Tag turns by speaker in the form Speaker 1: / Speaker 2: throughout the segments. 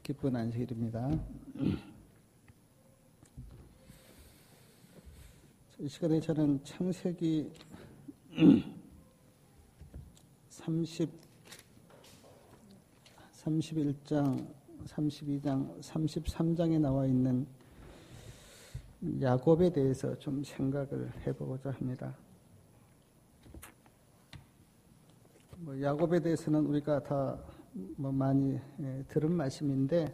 Speaker 1: 기쁜 안식일입니다. 이 시간에 저는 창세기 31장, 32장, 33장에 나와 있는 야곱에 대해서 좀 생각을 해보고자 합니다. 야곱에 대해서는 우리가 다 많이 들은 말씀인데,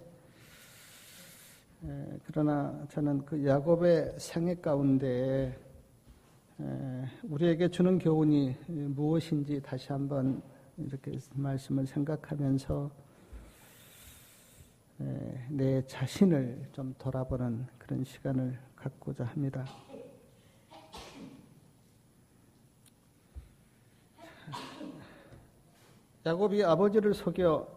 Speaker 1: 그러나 저는 그 야곱의 생애 가운데 우리에게 주는 교훈이 무엇인지 다시 한번 이렇게 말씀을 생각하면서 내 자신을 좀 돌아보는 그런 시간을 갖고자 합니다. 야곱이 아버지를 속여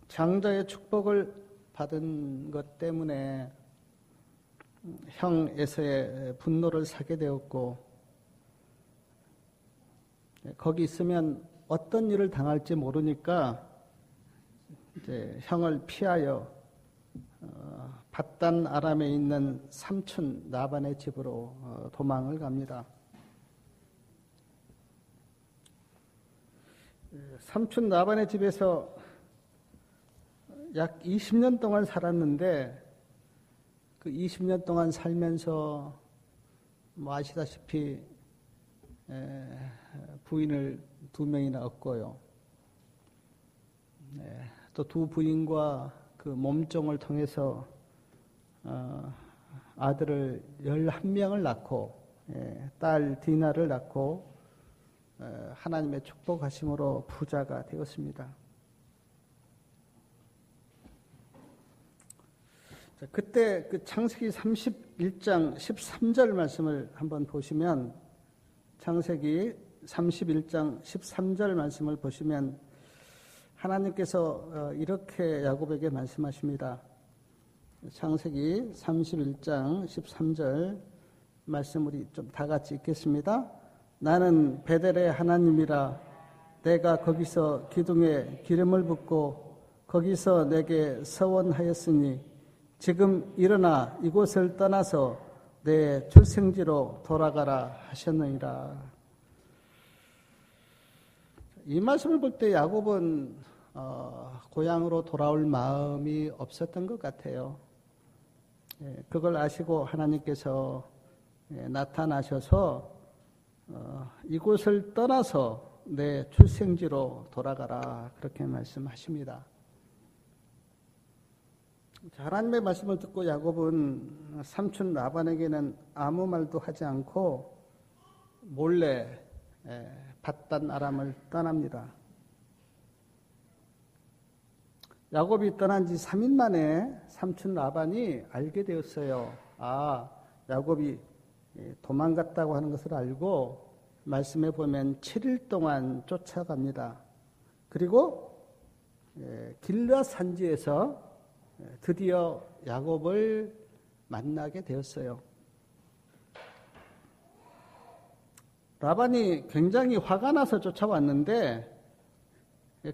Speaker 1: 장자의 축복을 받은 것 때문에 형 에서의 분노를 사게 되었고, 거기 있으면 어떤 일을 당할지 모르니까 이제 형을 피하여 밧단 아람에 있는 삼촌 라반의 집으로 도망을 갑니다. 삼촌 라반의 집에서 약 20년 동안 살았는데, 그 20년 동안 살면서 아시다시피 부인을 2명이나 얻고요. 또 2 부인과 그 몸종을 통해서 아들을 11명을 낳고, 딸 디나를 낳고 하나님의 축복하심으로 부자가 되었습니다. 그때 그 창세기 31장 13절 말씀을 한번 보시면, 창세기 31장 13절 말씀을 보시면 하나님께서 이렇게 야곱에게 말씀하십니다. 창세기 31장 13절 말씀 우리 좀 다 같이 읽겠습니다. 나는 베델의 하나님이라. 내가 거기서 기둥에 기름을 붓고 거기서 내게 서원하였으니 지금 일어나 이곳을 떠나서 내 출생지로 돌아가라 하셨느니라. 이 말씀을 볼 때 야곱은 고향으로 돌아올 마음이 없었던 것 같아요. 그걸 아시고 하나님께서 나타나셔서 이곳을 떠나서 내 출생지로 돌아가라, 그렇게 말씀하십니다. 하나님의 말씀을 듣고 야곱은 삼촌 라반에게는 아무 말도 하지 않고 몰래 밧단 아람을 떠납니다. 야곱이 떠난 지 3일 만에 삼촌 라반이 알게 되었어요. 야곱이 도망갔다고 하는 것을 알고 말씀에 보면 7일 동안 쫓아갑니다. 그리고 길르앗 산지에서 드디어 야곱을 만나게 되었어요. 라반이 굉장히 화가 나서 쫓아왔는데,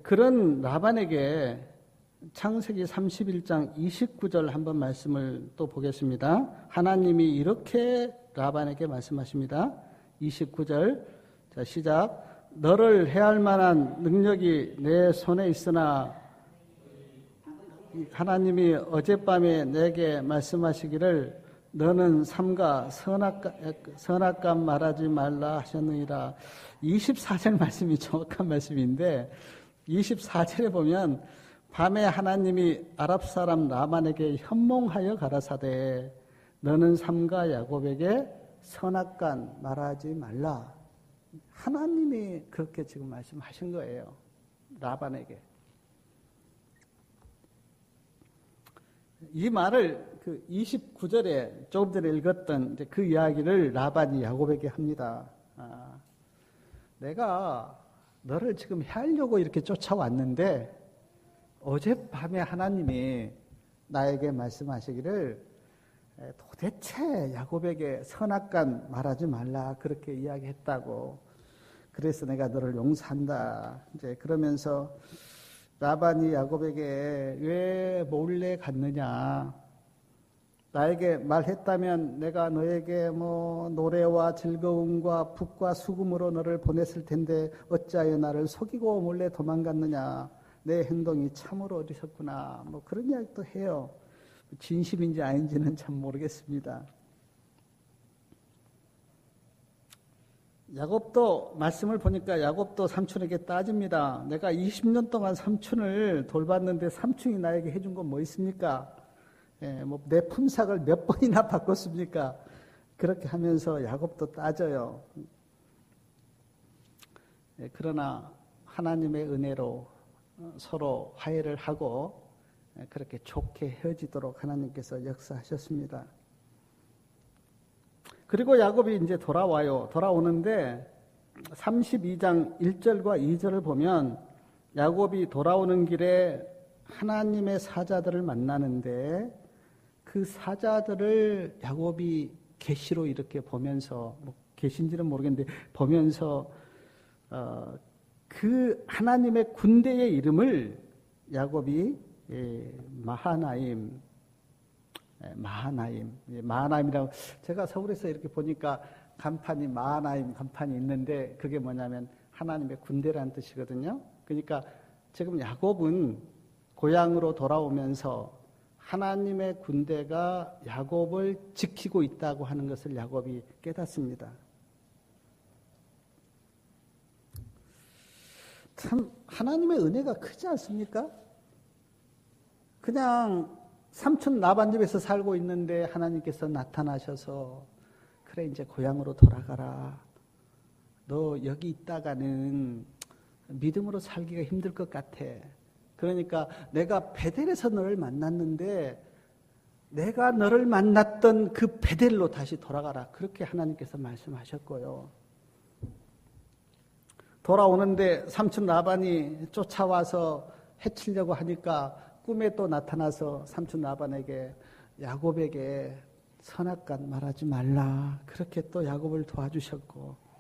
Speaker 1: 그런 라반에게 창세기 31장 29절 한번 말씀을 또 보겠습니다. 하나님이 이렇게 라반에게 말씀하십니다. 29절, 자, 시작. 너를 해할 만한 능력이 내 손에 있으나 하나님이 어젯밤에 내게 말씀하시기를 너는 삼가 선악감 말하지 말라 하셨느니라. 24절 말씀이 정확한 말씀인데, 24절에 보면 밤에 하나님이 아랍 사람 라반에게 현몽하여 가라사대 너는 삼가 야곱에게 선악간 말하지 말라. 하나님이 그렇게 지금 말씀하신 거예요, 라반에게. 이 말을 그 29절에 조금 전에 읽었던 그 이야기를 라반이 야곱에게 합니다. 내가 너를 지금 해하려고 이렇게 쫓아왔는데 어젯밤에 하나님이 나에게 말씀하시기를 도대체 야곱에게 선악간 말하지 말라, 그렇게 이야기했다고. 그래서 내가 너를 용서한다. 이제 그러면서 라반이 야곱에게 왜 몰래 갔느냐? 나에게 말했다면 내가 너에게 노래와 즐거움과 북과 수금으로 너를 보냈을 텐데 어찌하여 나를 속이고 몰래 도망갔느냐? 내 행동이 참으로 어리석구나. 그런 이야기도 해요. 진심인지 아닌지는 참 모르겠습니다. 야곱도 말씀을 보니까 야곱도 삼촌에게 따집니다. 내가 20년 동안 삼촌을 돌봤는데 삼촌이 나에게 해준 건 뭐 있습니까? 내 품삯을 몇 번이나 바꿨습니까? 그렇게 하면서 야곱도 따져요. 그러나 하나님의 은혜로 서로 화해를 하고 그렇게 좋게 헤어지도록 하나님께서 역사하셨습니다. 그리고 야곱이 이제 돌아와요. 돌아오는데 32장 1절과 2절을 보면 야곱이 돌아오는 길에 하나님의 사자들을 만나는데 그 사자들을 야곱이 계시로 이렇게 보면서 계신지는 모르겠는데 보면서 그 하나님의 군대의 이름을 야곱이 마하나임이라고 제가 서울에서 이렇게 보니까 간판이 마하나임 간판이 있는데 그게 뭐냐면 하나님의 군대라는 뜻이거든요. 그러니까 지금 야곱은 고향으로 돌아오면서 하나님의 군대가 야곱을 지키고 있다고 하는 것을 야곱이 깨닫습니다. 참 하나님의 은혜가 크지 않습니까? 그냥 삼촌 라반 집에서 살고 있는데 하나님께서 나타나셔서 그래 이제 고향으로 돌아가라. 너 여기 있다가는 믿음으로 살기가 힘들 것 같아. 그러니까 내가 베델에서 너를 만났는데 내가 너를 만났던 그 베델로 다시 돌아가라. 그렇게 하나님께서 말씀하셨고요. 돌아오는데 삼촌 라반이 쫓아와서 해치려고 하니까 꿈에 또 나타나서 삼촌 라반에게 야곱에게 선악간 말하지 말라. 그렇게 또 야곱을 도와주셨고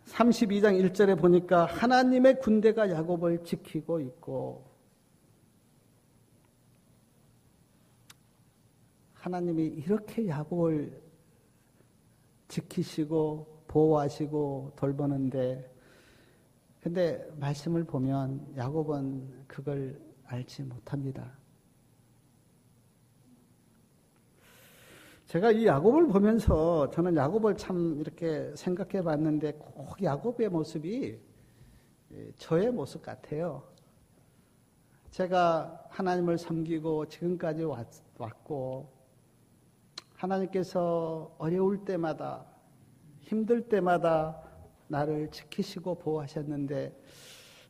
Speaker 1: 32장 1절에 보니까 하나님의 군대가 야곱을 지키고 있고 하나님이 이렇게 야곱을 지키시고 보호하시고 돌보는데 근데 말씀을 보면 야곱은 그걸 알지 못합니다. 제가 이 야곱을 보면서 저는 야곱을 참 이렇게 생각해 봤는데 꼭 야곱의 모습이 저의 모습 같아요. 제가 하나님을 섬기고 지금까지 왔고 하나님께서 어려울 때마다 힘들 때마다 나를 지키시고 보호하셨는데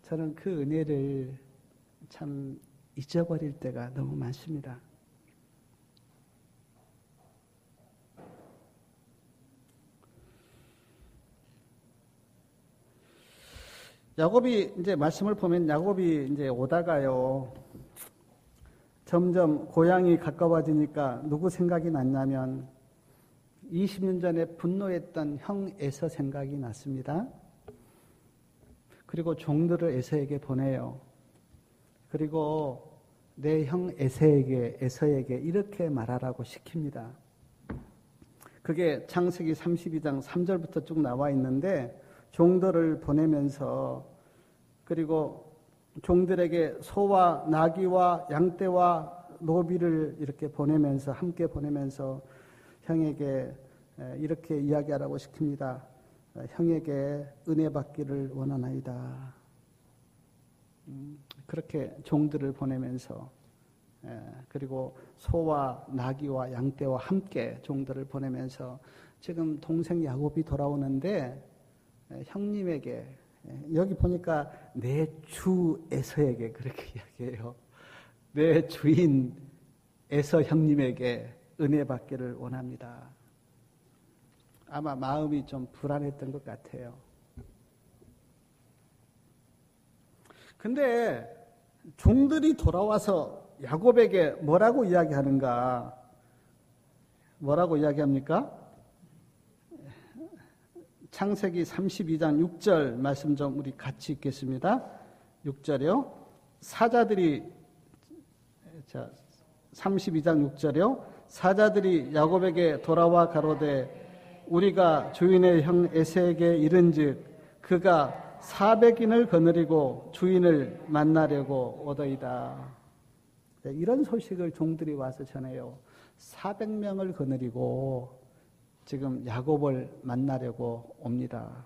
Speaker 1: 저는 그 은혜를 참 잊어버릴 때가 너무 많습니다. 야곱이 이제 말씀을 보면 야곱이 이제 오다가요. 점점 고향이 가까워지니까 누구 생각이 났냐면 20년 전에 분노했던 형 에서 생각이 났습니다. 그리고 종들을 에서에게 보내요. 그리고 내 형 에서에게 이렇게 말하라고 시킵니다. 그게 창세기 32장 3절부터 쭉 나와 있는데 종들을 보내면서 그리고 종들에게 소와 나귀와 양떼와 노비를 이렇게 보내면서 함께 보내면서 형에게 이렇게 이야기하라고 시킵니다. 형에게 은혜 받기를 원하나이다. 그렇게 종들을 보내면서 그리고 소와 나귀와 양떼와 함께 종들을 보내면서 지금 동생 야곱이 돌아오는데 형님에게 여기 보니까 내 주 에서에게 그렇게 이야기해요. 내 주인 에서 형님에게 은혜 받기를 원합니다. 아마 마음이 좀 불안했던 것 같아요. 근데 종들이 돌아와서 야곱에게 뭐라고 이야기하는가? 뭐라고 이야기합니까? 창세기 32장 6절 말씀 좀 우리 같이 읽겠습니다. 6절이요. 사자들이, 자, 32장 6절이요. 사자들이 야곱에게 돌아와 가로되 우리가 주인의 형 에서에게 이른즉 그가 400인을 거느리고 주인을 만나려고 오더이다. 이런 소식을 종들이 와서 전해요. 400명을 거느리고 지금 야곱을 만나려고 옵니다.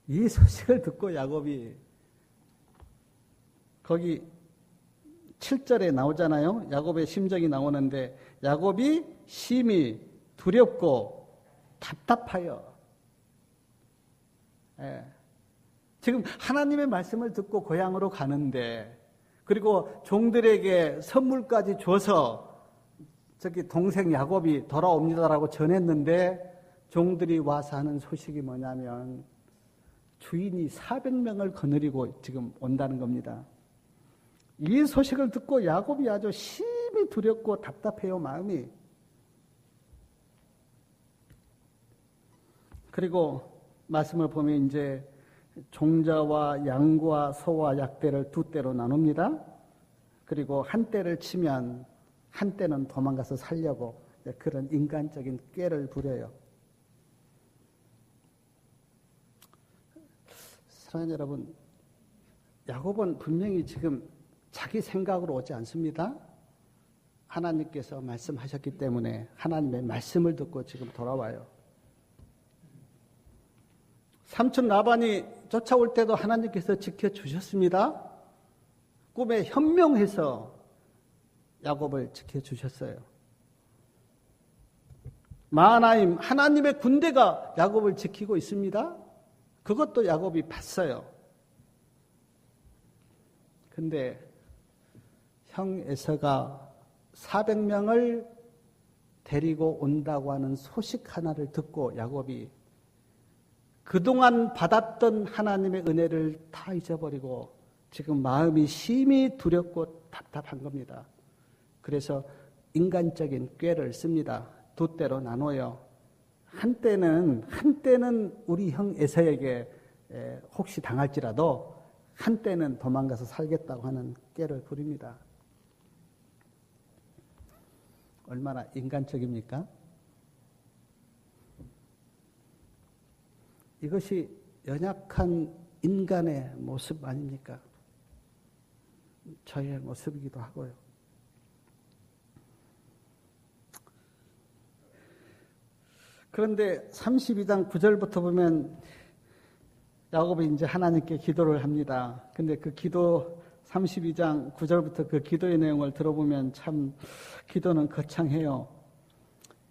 Speaker 1: 이 소식을 듣고 야곱이 거기 7절에 나오잖아요. 야곱의 심정이 나오는데 야곱이 심히 두렵고 답답하여. 예. 지금 하나님의 말씀을 듣고 고향으로 가는데 그리고 종들에게 선물까지 줘서 저기 동생 야곱이 돌아옵니다라고 전했는데 종들이 와서 하는 소식이 뭐냐면 주인이 400명을 거느리고 지금 온다는 겁니다. 이 소식을 듣고 야곱이 아주 심히 두렵고 답답해요, 마음이. 그리고 말씀을 보면 이제 종자와 양과 소와 약대를 두 떼로 나눕니다. 그리고 한 떼를 치면 한 떼는 도망가서 살려고 그런 인간적인 꾀를 부려요. 사랑하는 여러분, 야곱은 분명히 지금 자기 생각으로 오지 않습니다. 하나님께서 말씀하셨기 때문에 하나님의 말씀을 듣고 지금 돌아와요. 삼촌 라반이 쫓아올 때도 하나님께서 지켜주셨습니다. 꿈에 현명해서 야곱을 지켜주셨어요. 마하나임 하나님의 군대가 야곱을 지키고 있습니다. 그것도 야곱이 봤어요. 근데 형 에서가 400명을 데리고 온다고 하는 소식 하나를 듣고 야곱이 그동안 받았던 하나님의 은혜를 다 잊어버리고 지금 마음이 심히 두렵고 답답한 겁니다. 그래서 인간적인 꾀를 씁니다. 두 떼로 나눠요. 한때는 우리 형 에서에게 혹시 당할지라도 한때는 도망가서 살겠다고 하는 꾀를 부립니다. 얼마나 인간적입니까? 이것이 연약한 인간의 모습 아닙니까? 저의 모습이기도 하고요. 그런데 32장 9절부터 보면 야곱이 이제 하나님께 기도를 합니다. 근데 그 기도 32장 9절부터 그 기도의 내용을 들어보면 참 기도는 거창해요.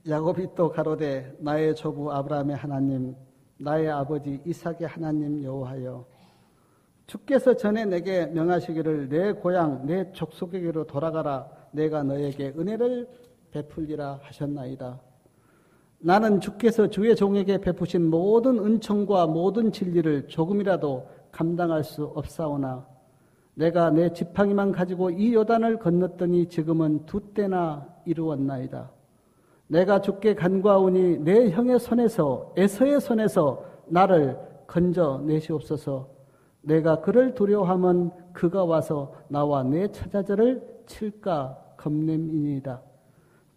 Speaker 1: 야곱이 또 가로되 나의 조부 아브라함의 하나님 나의 아버지 이삭의 하나님 여호와여 주께서 전에 내게 명하시기를 내 고향 내 족속에게로 돌아가라 내가 너에게 은혜를 베풀리라 하셨나이다. 나는 주께서 주의 종에게 베푸신 모든 은총과 모든 진리를 조금이라도 감당할 수 없사오나 내가 내 지팡이만 가지고 이 요단을 건넜더니 지금은 두 때나 이루었나이다. 내가 주께 간구하오니 내 형의 손에서 에서의 손에서 나를 건져내시옵소서. 내가 그를 두려워하면 그가 와서 나와 내 처자들을 칠까 겁냄이니이다.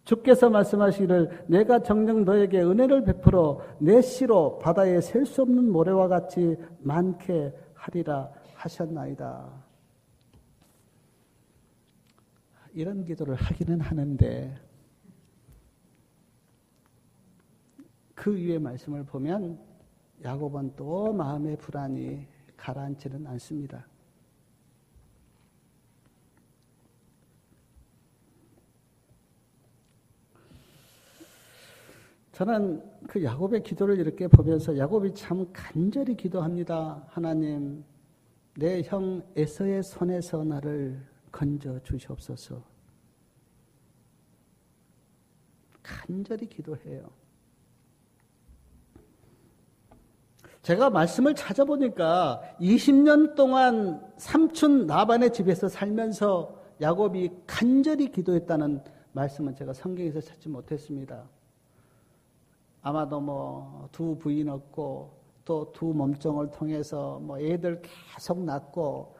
Speaker 1: 주께서 말씀하시기를 내가 정녕 너에게 은혜를 베풀어 내 씨로 바다에 셀 수 없는 모래와 같이 많게 하리라 하셨나이다. 이런 기도를 하기는 하는데 그 위에 말씀을 보면 야곱은 또 마음의 불안이 가라앉지는 않습니다. 저는 그 야곱의 기도를 이렇게 보면서 야곱이 참 간절히 기도합니다. 하나님, 내 형 에서의 손에서 나를 건져 주시옵소서. 간절히 기도해요. 제가 말씀을 찾아보니까 20년 동안 삼촌 라반의 집에서 살면서 야곱이 간절히 기도했다는 말씀은 제가 성경에서 찾지 못했습니다. 아마도 두 부인 없고 또 두 몸종을 통해서 뭐 애들 계속 낳고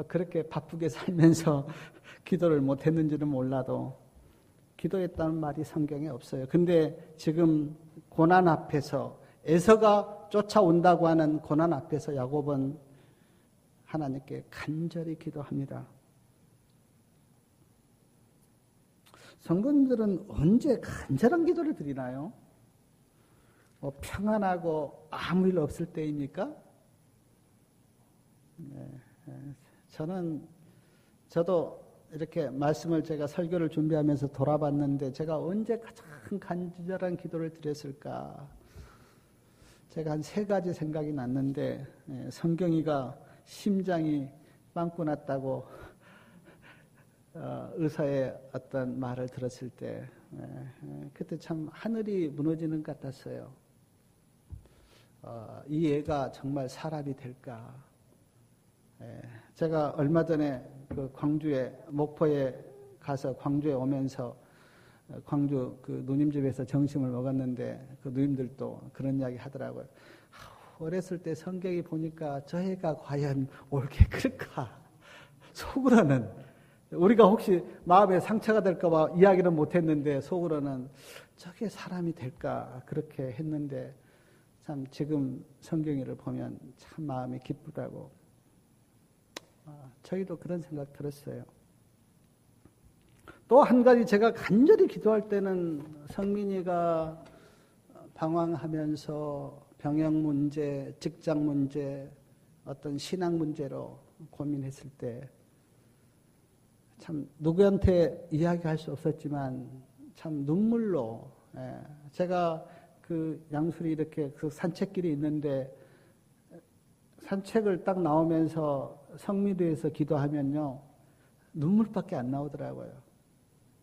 Speaker 1: 그렇게 바쁘게 살면서 기도를 못했는지는 몰라도 기도했다는 말이 성경에 없어요. 근데 지금 고난 앞에서 에서가 쫓아온다고 하는 고난 앞에서 야곱은 하나님께 간절히 기도합니다. 성도님들은 언제 간절한 기도를 드리나요? 뭐 평안하고 아무 일 없을 때입니까? 네, 저도 이렇게 말씀을 제가 설교를 준비하면서 돌아봤는데 제가 언제 가장 간절한 기도를 드렸을까? 제가 한 3가지 생각이 났는데 성경이가 심장이 빵꾸 났다고 의사의 어떤 말을 들었을 때 그때 참 하늘이 무너지는 것 같았어요. 이 애가 정말 사람이 될까? 제가 얼마 전에 그 광주에 목포에 가서 광주에 오면서 광주 그 누님 집에서 점심을 먹었는데 그 누님들도 그런 이야기 하더라고요. 어렸을 때 성경이 보니까 저 애가 과연 옳게 그럴까? 속으로는 우리가 혹시 마음에 상처가 될까 봐 이야기는 못했는데 속으로는 저게 사람이 될까? 그렇게 했는데 참 지금 성경이를 보면 참 마음이 기쁘다고 저희도 그런 생각 들었어요. 또 한 가지 제가 간절히 기도할 때는 성민이가 방황하면서 병역 문제, 직장 문제, 어떤 신앙 문제로 고민했을 때 참 누구한테 이야기할 수 없었지만 참 눈물로 제가 그 양수리 이렇게 그 산책길이 있는데 산책을 딱 나오면서 성미도에서 기도하면요 눈물밖에 안 나오더라고요.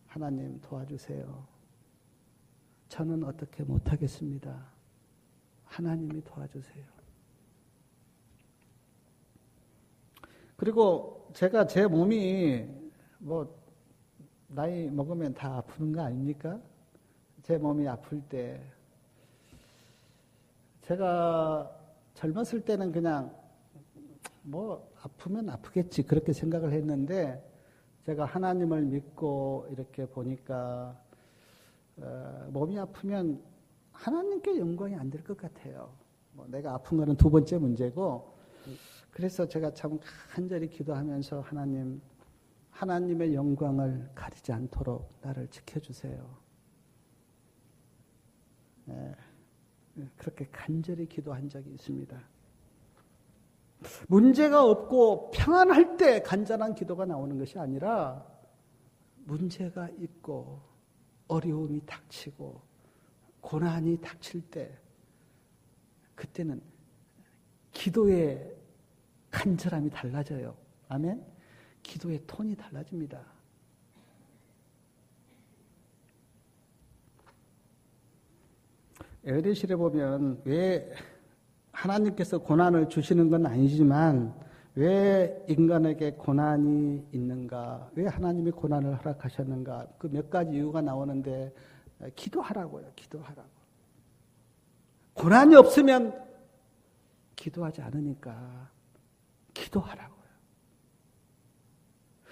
Speaker 1: 하나님 도와주세요. 저는 어떻게 못하겠습니다. 하나님이 도와주세요. 그리고 제가 제 몸이 뭐 나이 먹으면 다 아프는 거 아닙니까? 제 몸이 아플 때 제가 젊었을 때는 그냥 뭐 아프면 아프겠지 그렇게 생각을 했는데 제가 하나님을 믿고 이렇게 보니까 몸이 아프면 하나님께 영광이 안 될 것 같아요. 뭐 내가 아픈 거는 2번째 문제고 그래서 제가 참 간절히 기도하면서 하나님의 영광을 가리지 않도록 나를 지켜주세요. 그렇게 간절히 기도한 적이 있습니다. 문제가 없고 평안할 때 간절한 기도가 나오는 것이 아니라 문제가 있고 어려움이 닥치고 고난이 닥칠 때 그때는 기도의 간절함이 달라져요. 아멘? 기도의 톤이 달라집니다. 에르시에 보면 왜 하나님께서 고난을 주시는 건 아니지만 왜 인간에게 고난이 있는가? 왜 하나님이 고난을 허락하셨는가? 그 몇 가지 이유가 나오는데 기도하라고요. 기도하라고. 고난이 없으면 기도하지 않으니까 기도하라고요.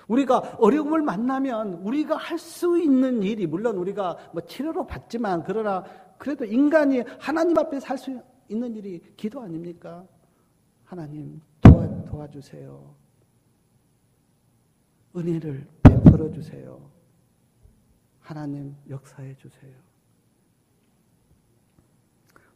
Speaker 1: 우리가 어려움을 만나면 우리가 할 수 있는 일이 물론 우리가 뭐 치료로 받지만 그러나 그래도 인간이 하나님 앞에서 할 수 있는 일이 기도 아닙니까? 하나님 도와주세요. 은혜를 베풀어 주세요. 하나님 역사해 주세요.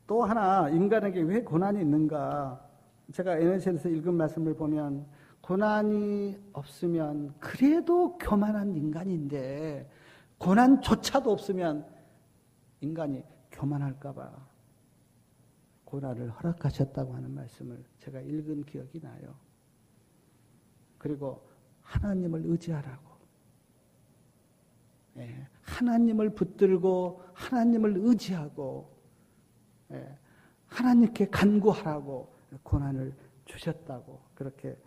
Speaker 1: 또 하나 인간에게 왜 고난이 있는가? 제가 에너지에서 읽은 말씀을 보면 고난이 없으면 그래도 교만한 인간인데 고난조차도 없으면 인간이 교만할까 봐 고난을 허락하셨다고 하는 말씀을 제가 읽은 기억이 나요. 그리고 하나님을 의지하라고. 하나님을 붙들고 하나님을 의지하고 하나님께 간구하라고 고난을 주셨다고 그렇게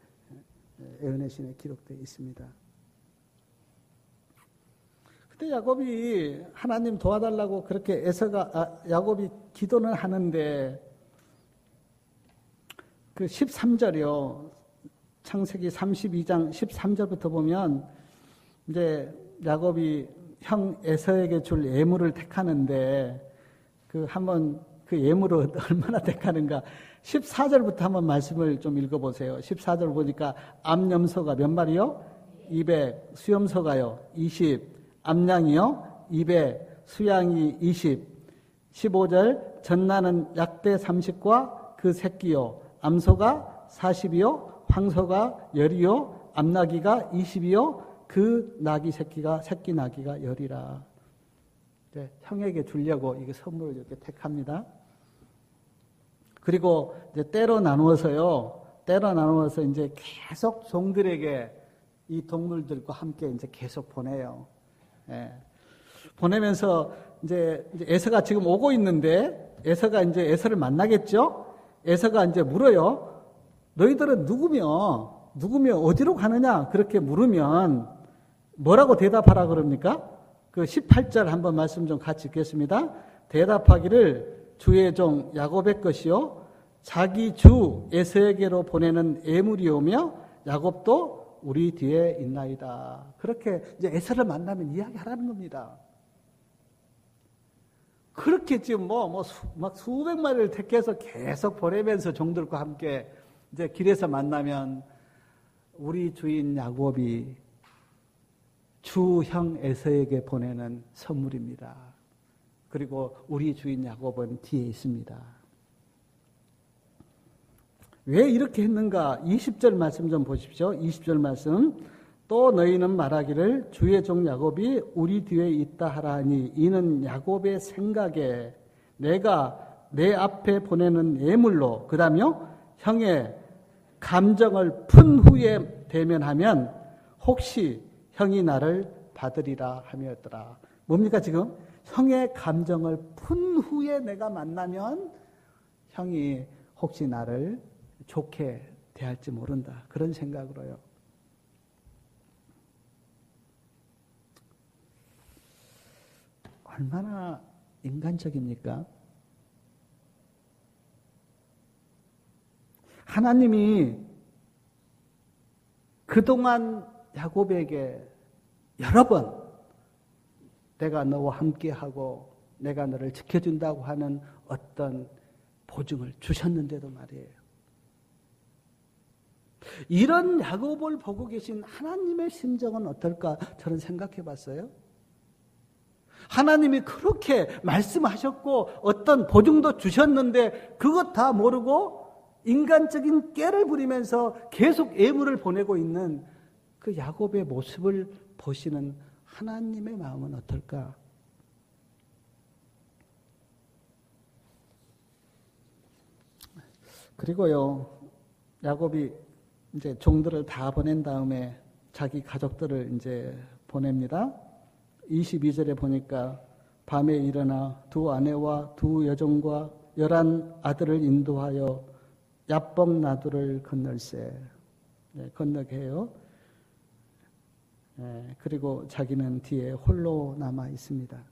Speaker 1: 에흐네신에 기록되어 있습니다. 그때 야곱이 하나님 도와달라고 그렇게 야곱이 기도는 하는데 그 13절이요. 창세기 32장 13절부터 보면 이제 야곱이 형 에서에게 줄 예물을 택하는데 그 한번 그 예물을 얼마나 택하는가 14절부터 한번 말씀을 좀 읽어보세요. 14절 보니까 암염소가 몇 마리요? 200, 수염소가요 20, 암양이요 200, 수양이 20. 15절 전나는 약대 30과 그 새끼요 암소가 40이요 황소가 10이요 암나귀가 20이요 그 나귀 새끼가 새끼 나귀가 10이라. 형에게 주려고 이게 선물을 이렇게 택합니다. 그리고 이제 때로 나누어서요. 때로 나누어서 이제 계속 종들에게 이 동물들과 함께 이제 계속 보내요. 예. 보내면서 이제 에서가 지금 오고 있는데 에서가 이제 에서를 만나겠죠? 에서가 이제 물어요. 너희들은 누구며 어디로 가느냐? 그렇게 물으면 뭐라고 대답하라 그럽니까? 그 18절 한번 말씀 좀 같이 읽겠습니다. 대답하기를 주의 종 야곱의 것이요 자기 주 에서에게로 보내는 예물이오며 야곱도 우리 뒤에 있나이다. 그렇게 이제 에서를 만나면 이야기하라는 겁니다. 그렇게 지금 막 수백 마리를 택해서 계속 보내면서 종들과 함께 이제 길에서 만나면 우리 주인 야곱이 주형 에서에게 보내는 선물입니다. 그리고 우리 주인 야곱은 뒤에 있습니다. 왜 이렇게 했는가? 20절 말씀 좀 보십시오. 20절 말씀. 또 너희는 말하기를 주의 종 야곱이 우리 뒤에 있다 하라 하니 이는 야곱의 생각에 내가 내 앞에 보내는 예물로 그 다음에요 형의 감정을 푼 후에 대면하면 혹시 형이 나를 받으리라 하였더라. 뭡니까 지금? 형의 감정을 푼 후에 내가 만나면 형이 혹시 나를 좋게 대할지 모른다. 그런 생각으로요. 얼마나 인간적입니까? 하나님이 그동안 야곱에게 여러 번 내가 너와 함께하고 내가 너를 지켜준다고 하는 어떤 보증을 주셨는데도 말이에요. 이런 야곱을 보고 계신 하나님의 심정은 어떨까 저는 생각해 봤어요. 하나님이 그렇게 말씀하셨고 어떤 보증도 주셨는데 그것 다 모르고 인간적인 깨를 부리면서 계속 예물을 보내고 있는 그 야곱의 모습을 보시는 하나님의 마음은 어떨까? 그리고요, 야곱이 이제 종들을 다 보낸 다음에 자기 가족들을 이제 보냅니다. 22절에 보니까 밤에 일어나 두 아내와 두 여종과 11 아들을 인도하여 야복 나두를 건널세. 건너게 해요. 그리고 자기는 뒤에 홀로 남아 있습니다.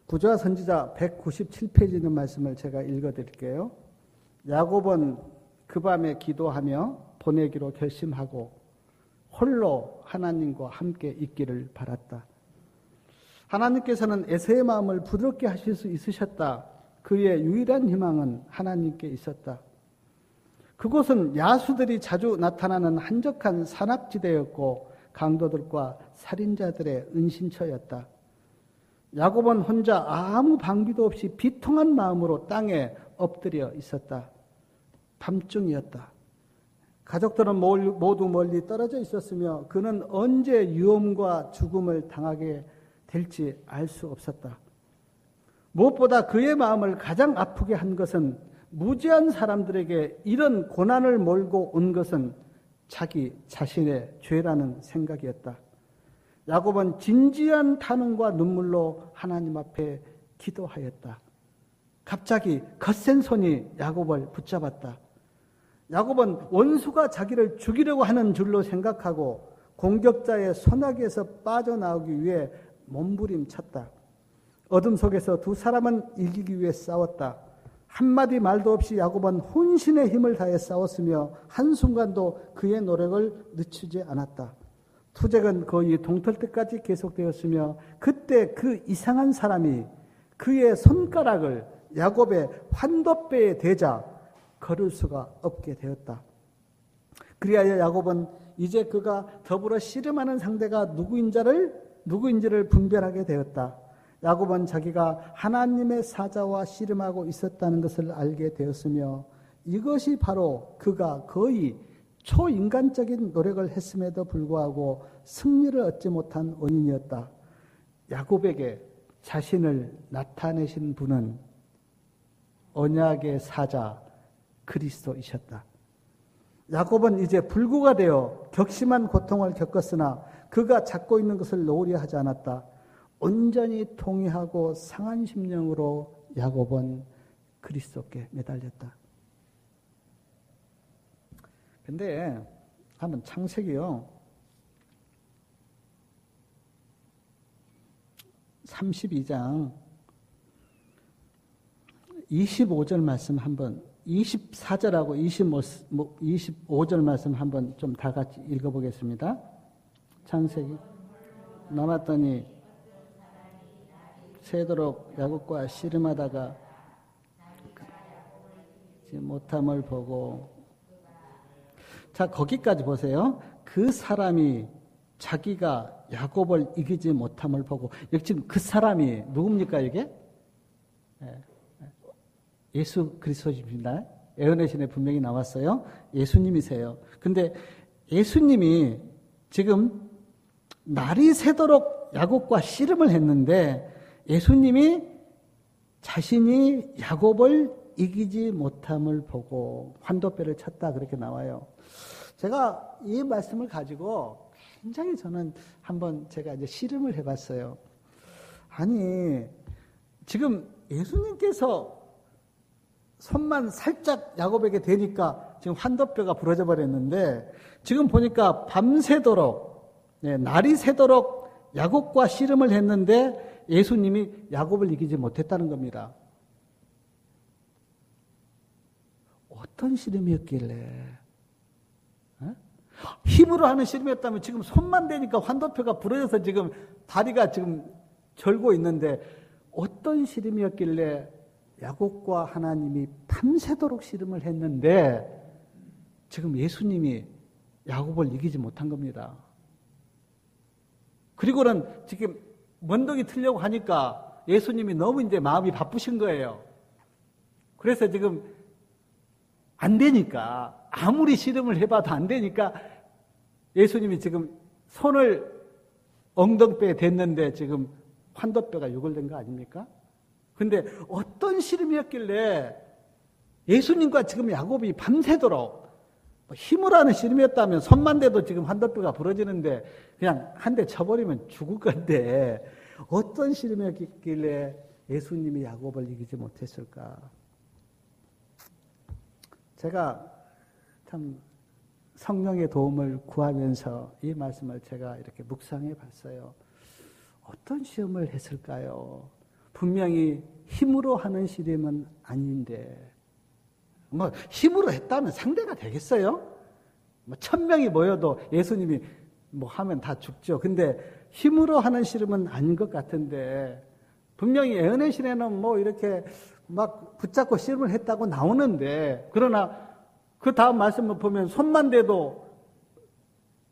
Speaker 1: 구조와 선지자 197페이지 있는 말씀을 제가 읽어드릴게요. 야곱은 그 밤에 기도하며 보내기로 결심하고 홀로 하나님과 함께 있기를 바랐다. 하나님께서는 에서의 마음을 부드럽게 하실 수 있으셨다. 그의 유일한 희망은 하나님께 있었다. 그곳은 야수들이 자주 나타나는 한적한 산악지대였고 강도들과 살인자들의 은신처였다. 야곱은 혼자 아무 방비도 없이 비통한 마음으로 땅에 엎드려 있었다. 밤중이었다. 가족들은 모두 멀리 떨어져 있었으며 그는 언제 위험과 죽음을 당하게 될지 알 수 없었다. 무엇보다 그의 마음을 가장 아프게 한 것은 무지한 사람들에게 이런 고난을 몰고 온 것은 자기 자신의 죄라는 생각이었다. 야곱은 진지한 탄원과 눈물로 하나님 앞에 기도하였다. 갑자기 거센 손이 야곱을 붙잡았다. 야곱은 원수가 자기를 죽이려고 하는 줄로 생각하고 공격자의 손아귀에서 빠져나오기 위해 몸부림쳤다. 어둠 속에서 두 사람은 이기기 위해 싸웠다. 한마디 말도 없이 야곱은 혼신의 힘을 다해 싸웠으며 한순간도 그의 노력을 늦추지 않았다. 투쟁은 거의 동틀 때까지 계속되었으며 그때 그 이상한 사람이 그의 손가락을 야곱의 환도뼈에 대자 걸을 수가 없게 되었다. 그리하여 야곱은 이제 그가 더불어 씨름하는 상대가 누구인지를 분별하게 되었다. 야곱은 자기가 하나님의 사자와 씨름하고 있었다는 것을 알게 되었으며 이것이 바로 그가 거의 초인간적인 노력을 했음에도 불구하고 승리를 얻지 못한 원인이었다. 야곱에게 자신을 나타내신 분은 언약의 사자 그리스도이셨다. 야곱은 이제 불구가 되어 격심한 고통을 겪었으나 그가 찾고 있는 것을 놓으려 하지 않았다. 온전히 통회하고 상한 심령으로 야곱은 그리스도께 매달렸다. 근데 한번 창세기요 32장 25절 말씀 한번 24절하고 25절 말씀 한번 좀 다 같이 읽어보겠습니다. 창세기 남았더니 새도록 야곱과 씨름하다가 못함을 보고 자 거기까지 보세요. 그 사람이 자기가 야곱을 이기지 못함을 보고 여기 지금 그 사람이 누굽니까 이게? 예수 그리스도십니다. 예언의 신에 분명히 나왔어요. 예수님이세요. 근데 예수님이 지금 날이 새도록 야곱과 씨름을 했는데 예수님이 자신이 야곱을 이기지 못함을 보고 환도뼈를 쳤다 그렇게 나와요. 제가 이 말씀을 가지고 굉장히 저는 한번 제가 이제 씨름을 해봤어요. 아니 지금 예수님께서 손만 살짝 야곱에게 대니까 지금 환도뼈가 부러져 버렸는데 지금 보니까 밤새도록 날이 새도록 야곱과 씨름을 했는데 예수님이 야곱을 이기지 못했다는 겁니다. 어떤 씨름이었길래? 힘으로 하는 씨름이었다면 지금 손만 대니까 환도뼈가 부러져서 지금 다리가 지금 절고 있는데 어떤 씨름이었길래 야곱과 하나님이 밤새도록 씨름을 했는데 지금 예수님이 야곱을 이기지 못한 겁니다. 그리고는 지금 먼덕이 틀려고 하니까 예수님이 너무 이제 마음이 바쁘신 거예요. 그래서 지금 안 되니까 아무리 씨름을 해봐도 안 되니까 예수님이 지금 손을 엉덩뼈에 댔는데 지금 환도뼈가 유골된 거 아닙니까? 근데 어떤 씨름이었길래 예수님과 지금 야곱이 밤새도록 힘을 하는 씨름이었다면 손만 대도 지금 환도뼈가 부러지는데 그냥 한 대 쳐버리면 죽을 건데 어떤 씨름이었길래 예수님이 야곱을 이기지 못했을까? 제가 참 성령의 도움을 구하면서 이 말씀을 제가 이렇게 묵상해 봤어요. 어떤 시험을 했을까요? 분명히 힘으로 하는 씨름은 아닌데 뭐 힘으로 했다면 상대가 되겠어요? 뭐 1000명이 모여도 예수님이 뭐 하면 다 죽죠. 근데 힘으로 하는 씨름은 아닌 것 같은데 분명히 예언의 신에는 뭐 이렇게 막 붙잡고 씨름을 했다고 나오는데 그러나 그 다음 말씀을 보면 손만 대도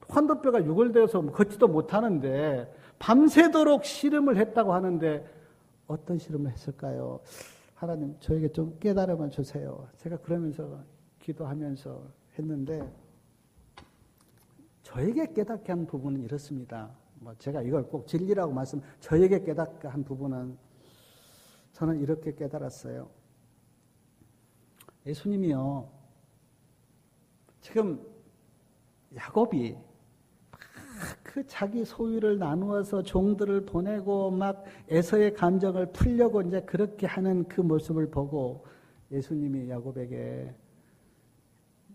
Speaker 1: 환도뼈가 유골되어서 걷지도 못하는데 밤새도록 씨름을 했다고 하는데 어떤 씨름을 했을까요? 하나님 저에게 좀 깨달음을 주세요. 제가 그러면서 기도하면서 했는데 저에게 깨닫게 한 부분은 이렇습니다. 뭐 제가 이걸 꼭 진리라고 저에게 깨닫게 한 부분은 저는 이렇게 깨달았어요. 예수님이요. 지금 야곱이 그 자기 소유를 나누어서 종들을 보내고 막 에서의 감정을 풀려고 이제 그렇게 하는 그 모습을 보고 예수님이 야곱에게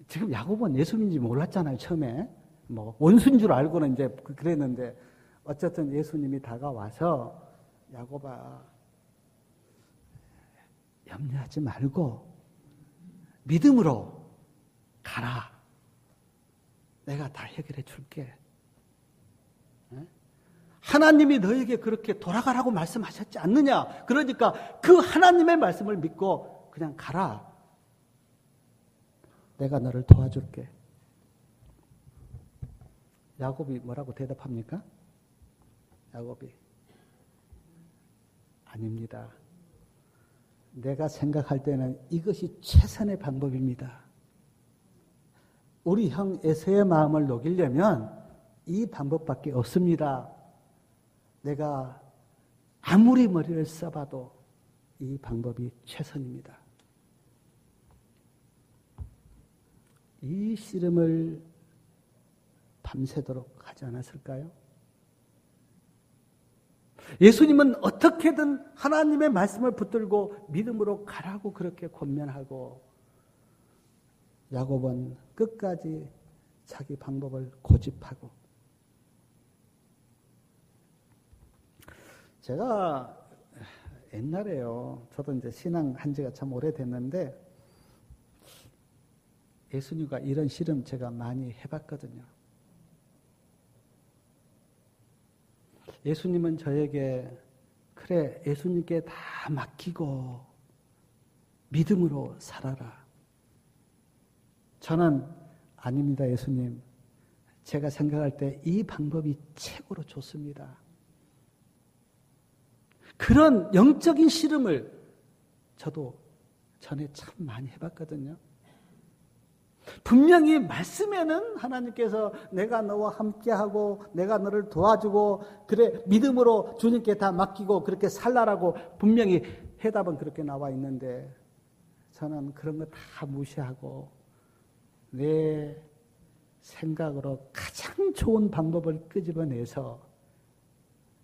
Speaker 1: 지금 야곱은 예수님인지 몰랐잖아요, 처음에. 뭐 원수인 줄 알고는 이제 그랬는데 어쨌든 예수님이 다가와서 야곱아 염려하지 말고 믿음으로 가라. 내가 다 해결해 줄게. 하나님이 너에게 그렇게 돌아가라고 말씀하셨지 않느냐? 그러니까 그 하나님의 말씀을 믿고 그냥 가라. 내가 너를 도와줄게. 야곱이 뭐라고 대답합니까? 야곱이 아닙니다. 내가 생각할 때는 이것이 최선의 방법입니다. 우리 형 에서의 마음을 녹이려면 이 방법밖에 없습니다. 내가 아무리 머리를 써봐도 이 방법이 최선입니다. 이 씨름을 밤새도록 하지 않았을까요? 예수님은 어떻게든 하나님의 말씀을 붙들고 믿음으로 가라고 그렇게 권면하고, 야곱은 끝까지 자기 방법을 고집하고. 제가 옛날에요, 저도 이제 신앙 한 지가 참 오래됐는데, 예수님과 이런 씨름 제가 많이 해봤거든요. 예수님은 저에게 그래, 예수님께 다 맡기고 믿음으로 살아라. 저는 아닙니다, 예수님. 제가 생각할 때 이 방법이 최고로 좋습니다. 그런 영적인 씨름을 저도 전에 참 많이 해봤거든요. 분명히 말씀에는 하나님께서 내가 너와 함께하고 내가 너를 도와주고 그래 믿음으로 주님께 다 맡기고 그렇게 살라라고 분명히 해답은 그렇게 나와 있는데, 저는 그런 거 다 무시하고 내 생각으로 가장 좋은 방법을 끄집어내서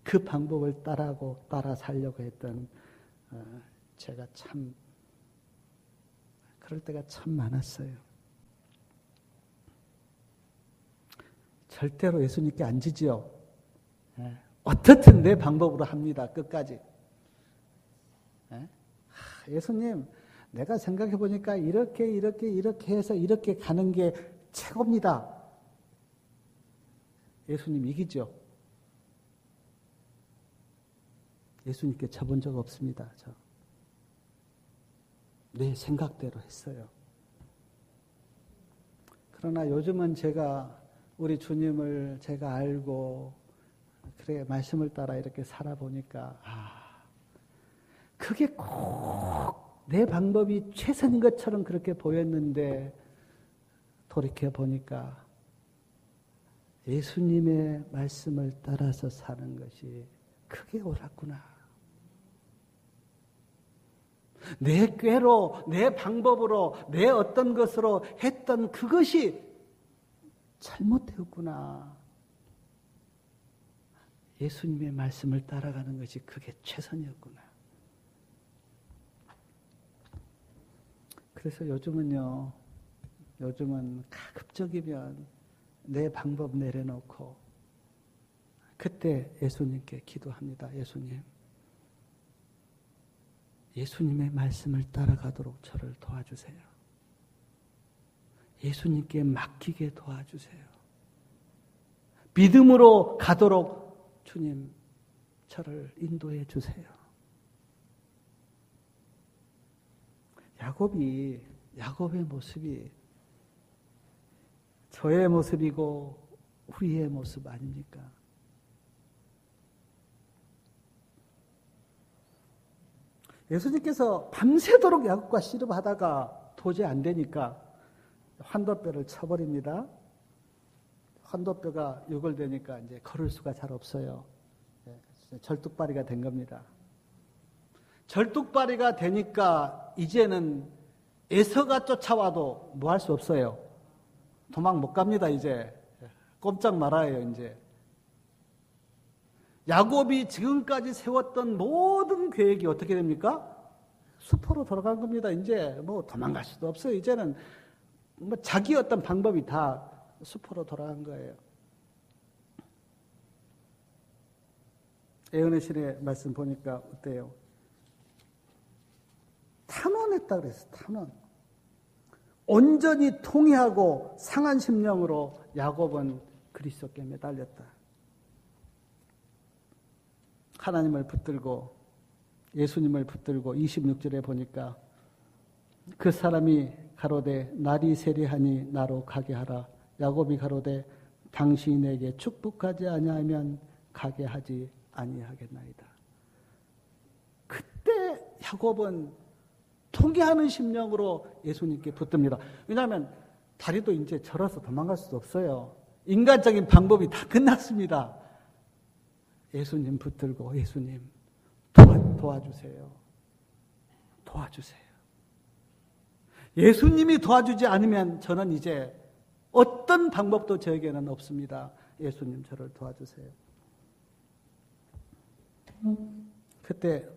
Speaker 1: 그 방법을 따라 살려고 했던 제가 참 그럴 때가 참 많았어요. 절대로 예수님께 안 지지요. 어떻든 내 방법으로 합니다. 끝까지. 예수님, 내가 생각해 보니까 이렇게 해서 이렇게 가는 게 최고입니다. 예수님 이기죠. 예수님께 져본 적 없습니다. 내 생각대로 했어요. 그러나 요즘은 제가 우리 주님을 제가 알고 그래 말씀을 따라 이렇게 살아보니까 그게 꼭 내 방법이 최선인 것처럼 그렇게 보였는데, 돌이켜보니까 예수님의 말씀을 따라서 사는 것이 그게 옳았구나. 내 꾀로, 내 방법으로, 내 어떤 것으로 했던 그것이 잘못되었구나. 예수님의 말씀을 따라가는 것이 그게 최선이었구나. 그래서 요즘은 가급적이면 내 방법 내려놓고 그때 예수님께 기도합니다. 예수님의 말씀을 따라가도록 저를 도와주세요. 예수님께 맡기게 도와주세요. 믿음으로 가도록 주님 저를 인도해 주세요. 야곱의 모습이 저의 모습이고 우리의 모습 아닙니까? 예수님께서 밤새도록 야곱과 씨름하다가 도저히 안 되니까 환도뼈를 쳐버립니다. 환도뼈가 유골되니까 이제 걸을 수가 잘 없어요. 절뚝발이가 된 겁니다. 절뚝발이가 되니까 이제는 에서가 쫓아와도 뭐 할 수 없어요. 도망 못 갑니다, 이제. 꼼짝 말아요, 이제. 야곱이 지금까지 세웠던 모든 계획이 어떻게 됩니까? 수포로 돌아간 겁니다. 이제 뭐 도망갈 수도 없어요. 이제는 뭐 자기 어떤 방법이 다 수포로 돌아간 거예요. 예언의 신의 말씀 보니까 어때요? 탄원했다 그랬어. 탄원. 온전히 통회하고 상한 심령으로 야곱은 그리스도께 매달렸다. 하나님을 붙들고 예수님을 붙들고 26절에 보니까 그 사람이 가로되 날이 세리하니 나로 가게 하라. 야곱이 가로되 당신이 내게 축복하지 아니하면 가게 하지 아니하겠나이다. 그때 야곱은 통회하는 심령으로 예수님께 붙듭니다. 왜냐하면 다리도 이제 절어서 도망갈 수 없어요. 인간적인 방법이 다 끝났습니다. 예수님 붙들고 예수님 도와주세요. 도와주세요. 예수님이 도와주지 않으면 저는 이제 어떤 방법도 저에게는 없습니다. 예수님 저를 도와주세요. 그때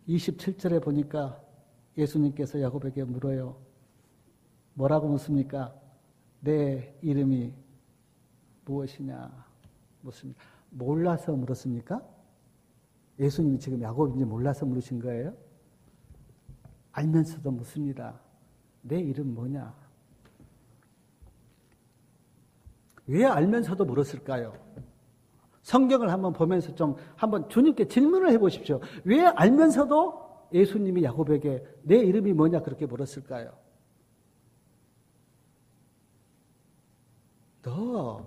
Speaker 1: 27절에 보니까 예수님께서 야곱에게 물어요. 뭐라고 묻습니까? 내 이름이 무엇이냐 묻습니다. 몰라서 물었습니까? 예수님이 지금 야곱인지 몰라서 물으신 거예요? 알면서도 묻습니다. 내 이름 뭐냐? 왜 알면서도 물었을까요? 성경을 한번 보면서 좀 한번 주님께 질문을 해보십시오. 왜 알면서도 예수님이 야곱에게 내 이름이 뭐냐 그렇게 물었을까요? 너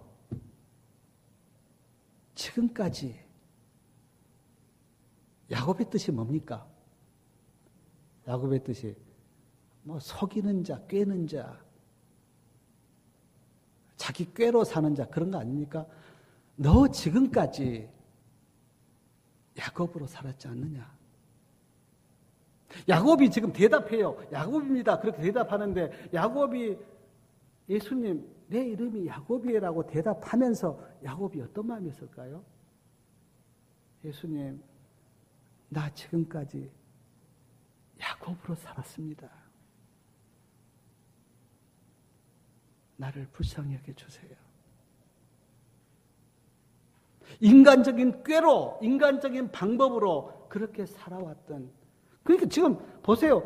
Speaker 1: 지금까지 야곱의 뜻이 뭡니까? 야곱의 뜻이 뭐 속이는 자, 꿰는 자, 자기 꾀로 사는 자 그런 거 아닙니까? 너 지금까지 야곱으로 살았지 않느냐? 야곱이 지금 대답해요. 야곱입니다. 그렇게 대답하는데 야곱이 예수님 내 이름이 야곱이라고 대답하면서 야곱이 어떤 마음이었을까요? 예수님 나 지금까지 야곱으로 살았습니다. 나를 불쌍히 여겨주세요. 인간적인 꾀로, 인간적인 방법으로 그렇게 살아왔던. 그러니까 지금 보세요.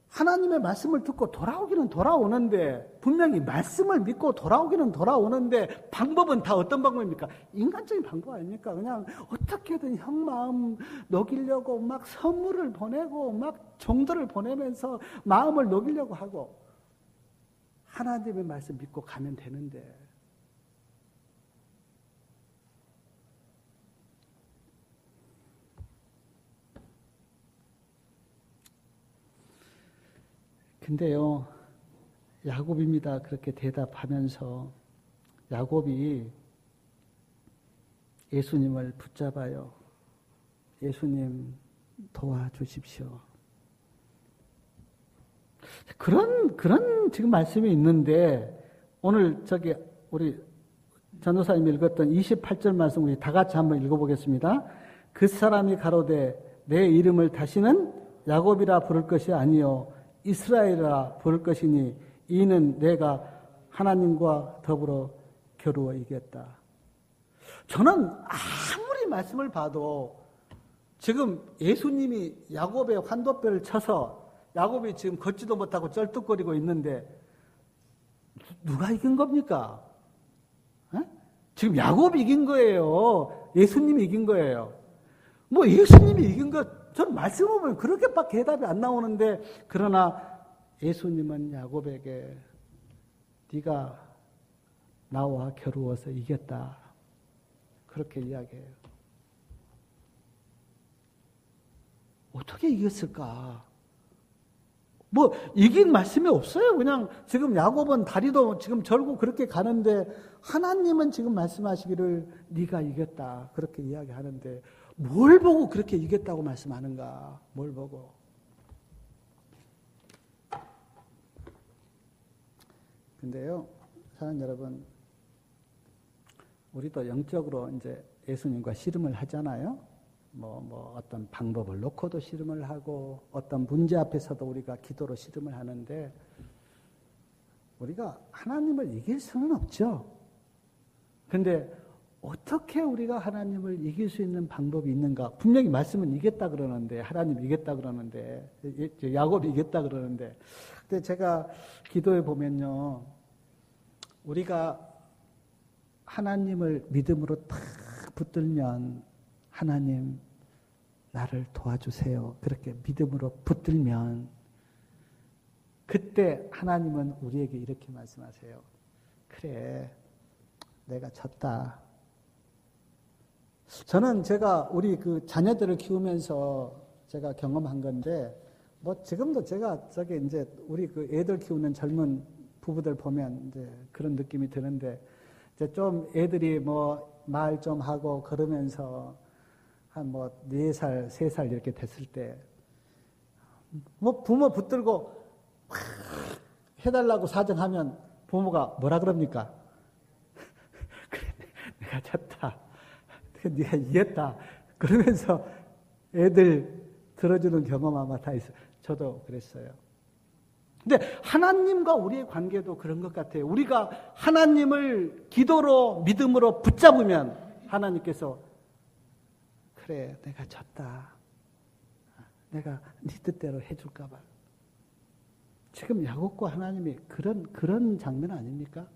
Speaker 1: 하나님의 말씀을 듣고 돌아오기는 돌아오는데, 분명히 말씀을 믿고 돌아오기는 돌아오는데, 방법은 다 어떤 방법입니까? 인간적인 방법 아닙니까? 그냥 어떻게든 형 마음 녹이려고 막 선물을 보내고, 막 종들을 보내면서 마음을 녹이려고 하고, 하나님의 말씀 믿고 가면 되는데, 근데요, 야곱입니다. 그렇게 대답하면서 야곱이 예수님을 붙잡아요. 예수님 도와주십시오. 그런 지금 말씀이 있는데, 오늘 우리 전도사님이 읽었던 28절 말씀 우리 다 같이 한번 읽어보겠습니다. 그 사람이 가로되 내 이름을 다시는 야곱이라 부를 것이 아니요 이스라엘이라 부를 것이니 이는 내가 하나님과 더불어 겨루어 이겼다. 저는 아무리 말씀을 봐도 지금 예수님이 야곱의 환도뼈를 쳐서 야곱이 지금 걷지도 못하고 쩔뚝거리고 있는데 누가 이긴 겁니까? 지금 야곱이 이긴 거예요. 예수님이 이긴 거예요. 뭐 예수님이 이긴 거 저는 말씀을 보면 그렇게밖에 대답이 안 나오는데, 그러나 예수님은 야곱에게 네가 나와 겨루어서 이겼다. 그렇게 이야기해요. 어떻게 이겼을까? 뭐 이긴 말씀이 없어요. 그냥 지금 야곱은 다리도 지금 절고 그렇게 가는데 하나님은 지금 말씀하시기를 네가 이겼다. 그렇게 이야기하는데 뭘 보고 그렇게 이겼다고 말씀하는가? 뭘 보고? 근데요, 사랑하는 여러분, 우리도 영적으로 이제 예수님과 씨름을 하잖아요. 뭐 어떤 방법을 놓고도 씨름을 하고 어떤 문제 앞에서도 우리가 기도로 씨름을 하는데 우리가 하나님을 이길 수는 없죠. 근데 어떻게 우리가 하나님을 이길 수 있는 방법이 있는가? 분명히 말씀은 이겼다 그러는데, 하나님 이겼다 그러는데, 야곱이 이겼다 그러는데, 근데 제가 기도해 보면요, 우리가 하나님을 믿음으로 탁 붙들면, 하나님, 나를 도와주세요. 그렇게 믿음으로 붙들면, 그때 하나님은 우리에게 이렇게 말씀하세요. 그래, 내가 졌다. 저는 제가 우리 그 자녀들을 키우면서 제가 경험한 건데, 뭐 지금도 제가 저기 이제 우리 그 애들 키우는 젊은 부부들 보면 이제 그런 느낌이 드는데, 이제 좀 애들이 뭐 말 좀 하고 그러면서 한 뭐 4살, 3살 이렇게 됐을 때, 뭐 부모 붙들고 막 해달라고 사정하면 부모가 뭐라 그럽니까? 그래, 내가 졌다. 네가 이겼다. 그러면서 애들 들어주는 경험 아마 다 있어요. 저도 그랬어요. 근데 하나님과 우리의 관계도 그런 것 같아요. 우리가 하나님을 기도로 믿음으로 붙잡으면 하나님께서 그래, 내가 졌다. 내가 네 뜻대로 해줄까 봐. 지금 야곱과 하나님이 그런 장면 아닙니까?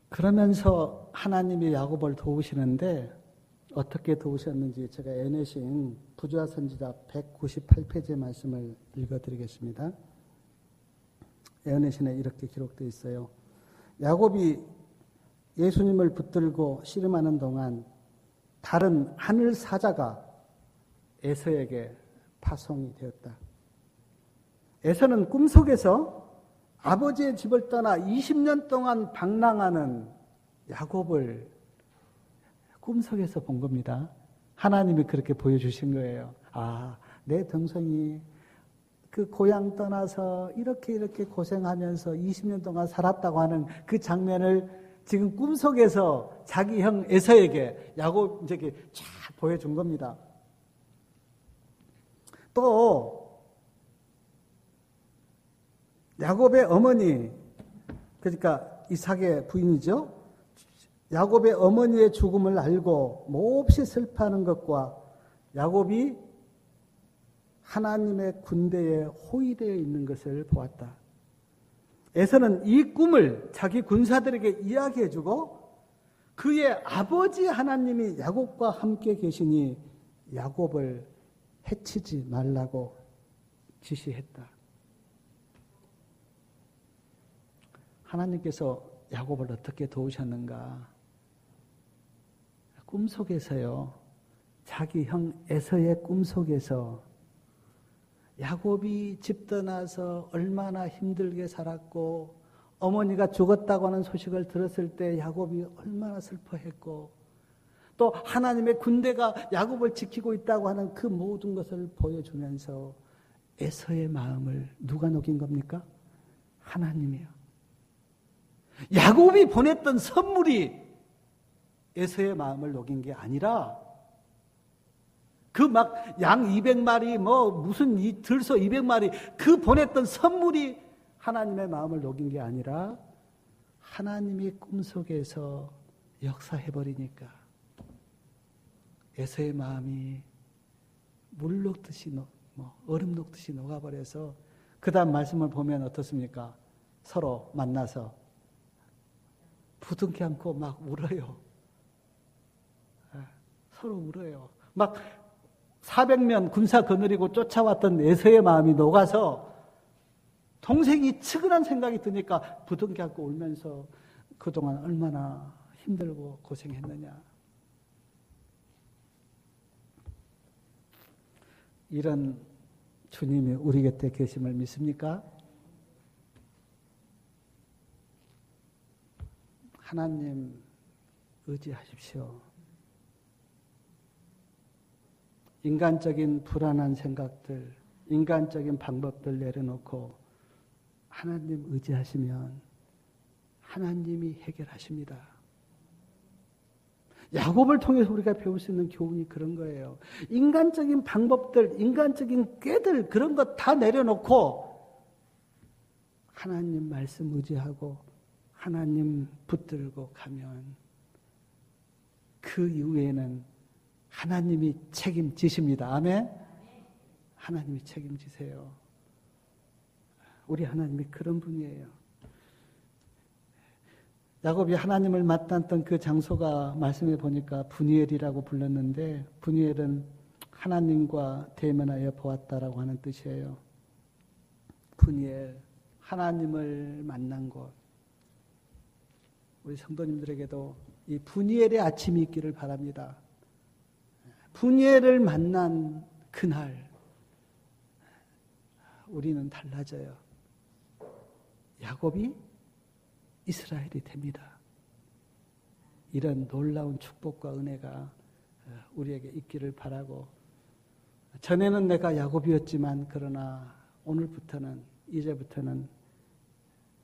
Speaker 1: 그러면서 하나님이 야곱을 도우시는데 어떻게 도우셨는지 제가 애내신 부조화 선지자 198페이지의 말씀을 읽어드리겠습니다. 애내신에 이렇게 기록되어 있어요. 야곱이 예수님을 붙들고 씨름하는 동안 다른 하늘 사자가 에서에게 파송이 되었다. 에서는 꿈속에서 아버지의 집을 떠나 20년 동안 방랑하는 야곱을 꿈속에서 본 겁니다. 하나님이 그렇게 보여주신 거예요. 아, 내 동생이 그 고향 떠나서 이렇게 고생하면서 20년 동안 살았다고 하는 그 장면을 지금 꿈속에서 자기 형 에서에게 야곱에게 쫙 보여준 겁니다. 또 야곱의 어머니, 그러니까 이삭의 부인이죠. 야곱의 어머니의 죽음을 알고 몹시 슬퍼하는 것과 야곱이 하나님의 군대에 호위되어 있는 것을 보았다. 에서는 이 꿈을 자기 군사들에게 이야기해주고 그의 아버지 하나님이 야곱과 함께 계시니 야곱을 해치지 말라고 지시했다. 하나님께서 야곱을 어떻게 도우셨는가? 꿈속에서요. 자기 형 에서의 꿈속에서 야곱이 집 떠나서 얼마나 힘들게 살았고 어머니가 죽었다고 하는 소식을 들었을 때 야곱이 얼마나 슬퍼했고 또 하나님의 군대가 야곱을 지키고 있다고 하는 그 모든 것을 보여주면서 에서의 마음을 누가 녹인 겁니까? 하나님이요. 야곱이 보냈던 선물이 에서의 마음을 녹인 게 아니라 그 막 양 200마리 뭐 무슨 이 들소 200마리 그 보냈던 선물이 하나님의 마음을 녹인 게 아니라 하나님이 꿈속에서 역사해버리니까 에서의 마음이 물 녹듯이 얼음 녹듯이 녹아버려서 그 다음 말씀을 보면 어떻습니까? 서로 만나서 부둥켜 안고 막 울어요. 서로 울어요. 막 400명 군사 거느리고 쫓아왔던 에서의 마음이 녹아서 동생이 측은한 생각이 드니까 부둥켜 안고 울면서 그동안 얼마나 힘들고 고생했느냐. 이런 주님이 우리 곁에 계심을 믿습니까? 하나님 의지하십시오. 인간적인 불안한 생각들, 인간적인 방법들 내려놓고 하나님 의지하시면 하나님이 해결하십니다. 야곱을 통해서 우리가 배울 수 있는 교훈이 그런 거예요. 인간적인 방법들, 인간적인 꾀들 그런 거 다 내려놓고 하나님 말씀 의지하고 하나님 붙들고 가면 그 이후에는 하나님이 책임지십니다. 아멘? 하나님이 책임지세요. 우리 하나님이 그런 분이에요. 야곱이 하나님을 만났던 그 장소가 말씀해 보니까 분이엘이라고 불렀는데 분이엘은 하나님과 대면하여 보았다라고 하는 뜻이에요. 분이엘, 하나님을 만난 곳. 우리 성도님들에게도 이 분이엘의 아침이 있기를 바랍니다. 분이엘을 만난 그날 우리는 달라져요. 야곱이 이스라엘이 됩니다. 이런 놀라운 축복과 은혜가 우리에게 있기를 바라고, 전에는 내가 야곱이었지만 그러나 오늘부터는, 이제부터는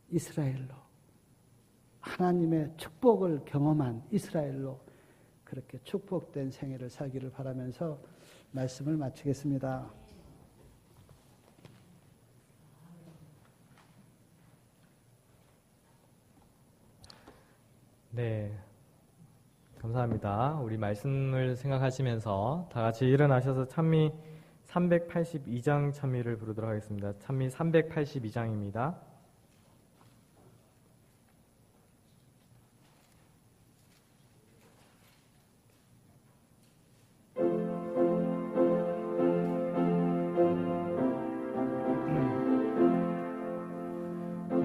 Speaker 1: 이스라엘로, 하나님의 축복을 경험한 이스라엘로 그렇게 축복된 생애를 살기를 바라면서 말씀을 마치겠습니다.
Speaker 2: 네, 감사합니다. 우리 말씀을 생각하시면서 다 같이 일어나셔서 찬미 382장 찬미를 부르도록 하겠습니다. 찬미 382장입니다.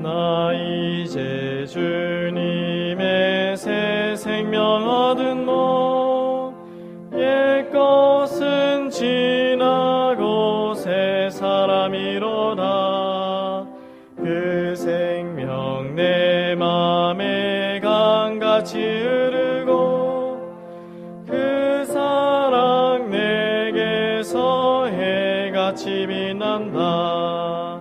Speaker 2: 나 이제 주님의 새 생명 얻은 몸, 옛것은 지나고 새 사람이로다. 그 생명 내 맘에 강같이 흐르고 그 사랑 내게서 해같이 빛난다.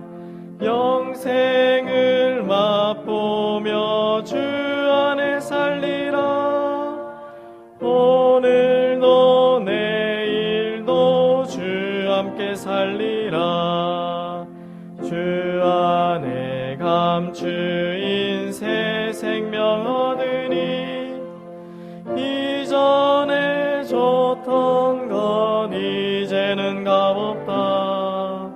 Speaker 2: 영생을 맛보며 주 안에 살리라. 오늘도 내일도 주 함께 살리라. 주 안에 감추인 새 생명 얻으니 이전에 좋던 건 이제는 값없다.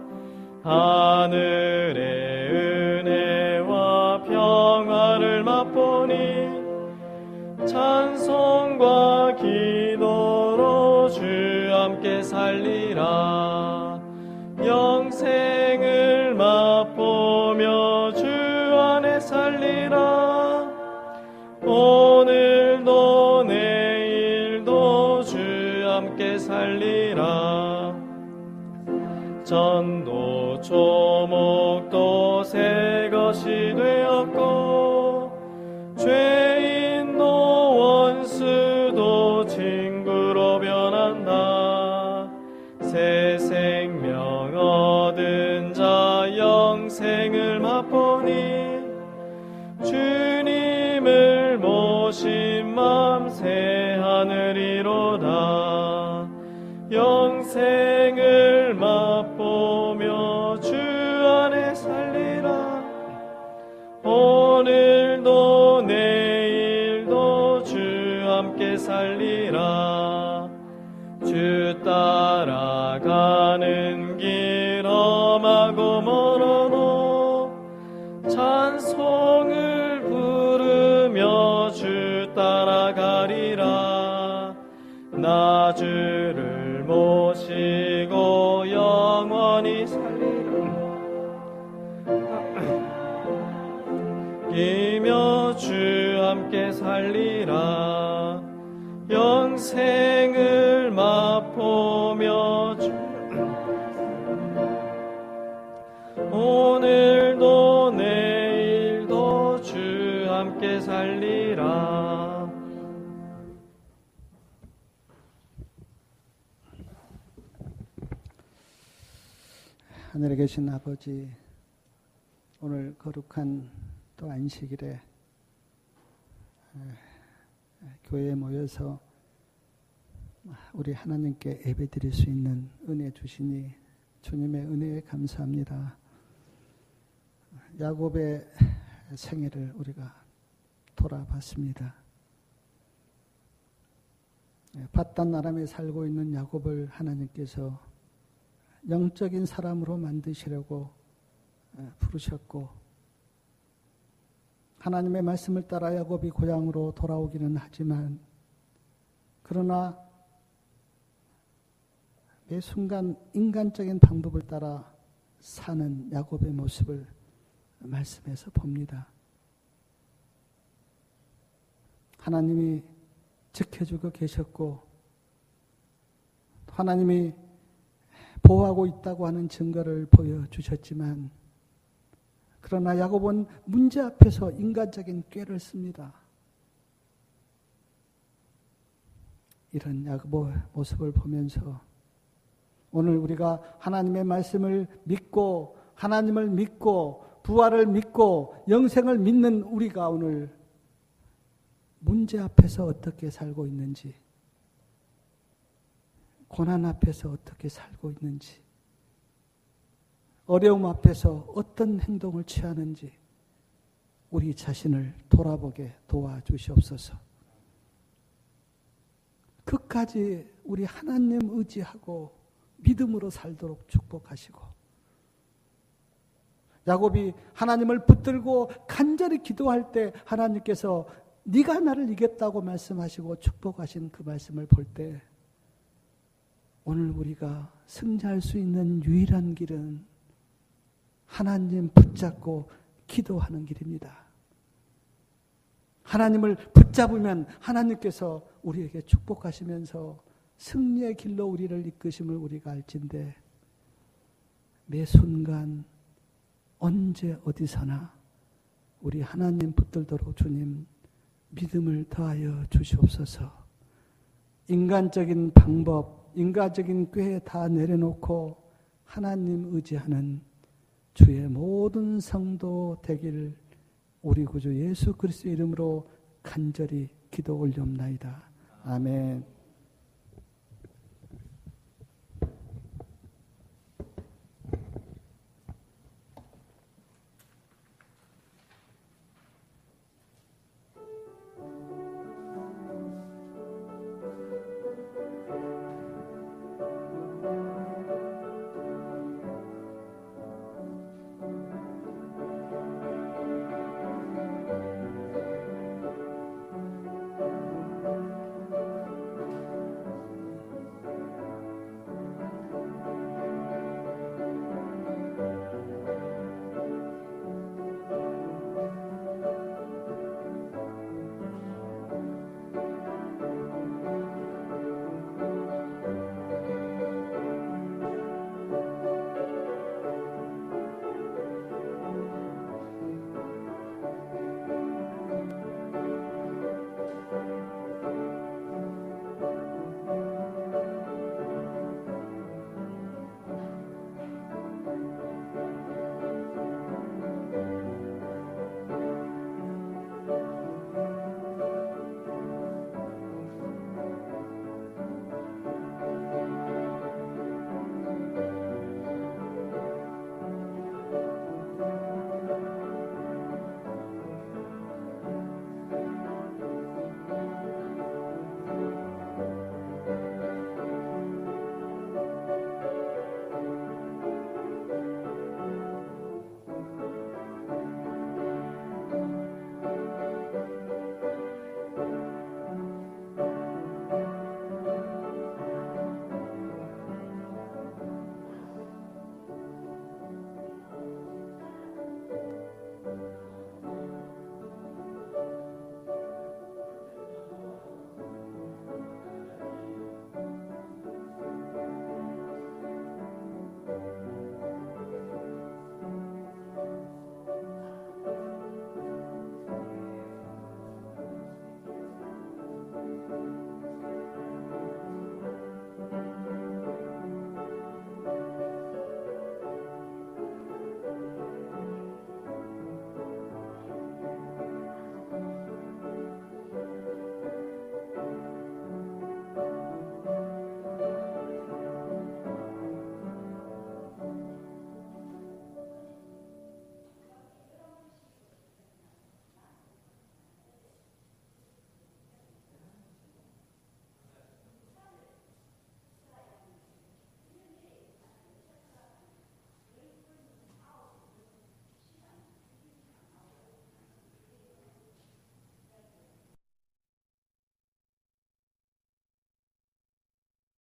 Speaker 2: 하늘의 은혜와 평화를 맛보니 찬송과 기도로 주 함께 살리라. 영생을 맛보며 주 안에 살리라. 오늘도 내일도 주 함께 살리라. 전도 조목도 새 것이 되었고 죄인도 원수도 친구로 변한다. 새 생명 얻은 자 영생을 맛보니 주님을 모신 맘 새 하늘이로다. 영생을 맛보며 주 안에 살리라. 오늘도 내일도 주 함께 살리라. 주 따라가는 길 험하고 멀어도 찬송을 부르며 주 따라가리라. 나 주를 모시고 영원히 살리라. 이며 주 함께 살리라. 영생을 맛보며 주 오늘도 내일도 주 함께 살리라.
Speaker 1: 하늘에 계신 아버지, 오늘 거룩한 또 안식일에 교회에 모여서 우리 하나님께 예배드릴 수 있는 은혜 주시니 주님의 은혜에 감사합니다. 야곱의 생애를 우리가 돌아봤습니다. 밧단 아람에 살고 있는 야곱을 하나님께서 영적인 사람으로 만드시려고 부르셨고, 하나님의 말씀을 따라 야곱이 고향으로 돌아오기는 하지만, 그러나 매 순간 인간적인 방법을 따라 사는 야곱의 모습을 말씀에서 봅니다. 하나님이 지켜주고 계셨고 하나님이 보호하고 있다고 하는 증거를 보여주셨지만, 그러나 야곱은 문제 앞에서 인간적인 꾀를 씁니다. 이런 야곱의 모습을 보면서 오늘 우리가 하나님의 말씀을 믿고, 하나님을 믿고, 부활을 믿고 영생을 믿는 우리가 오늘 문제 앞에서 어떻게 살고 있는지, 고난 앞에서 어떻게 살고 있는지, 어려움 앞에서 어떤 행동을 취하는지 우리 자신을 돌아보게 도와주시옵소서. 끝까지 우리 하나님 의지하고 믿음으로 살도록 축복하시고, 야곱이 하나님을 붙들고 간절히 기도할 때 하나님께서 네가 나를 이겼다고 말씀하시고 축복하신 그 말씀을 볼 때, 오늘 우리가 승리할 수 있는 유일한 길은 하나님 붙잡고 기도하는 길입니다. 하나님을 붙잡으면 하나님께서 우리에게 축복하시면서 승리의 길로 우리를 이끄심을 우리가 알진대, 매 순간 언제 어디서나 우리 하나님 붙들도록 주님 믿음을 더하여 주시옵소서. 인간적인 방법, 인간적인 꾀 다 내려놓고 하나님 의지하는 주의 모든 성도 되기를 우리 구주 예수 그리스도의 이름으로 간절히 기도 올리옵나이다. 아멘.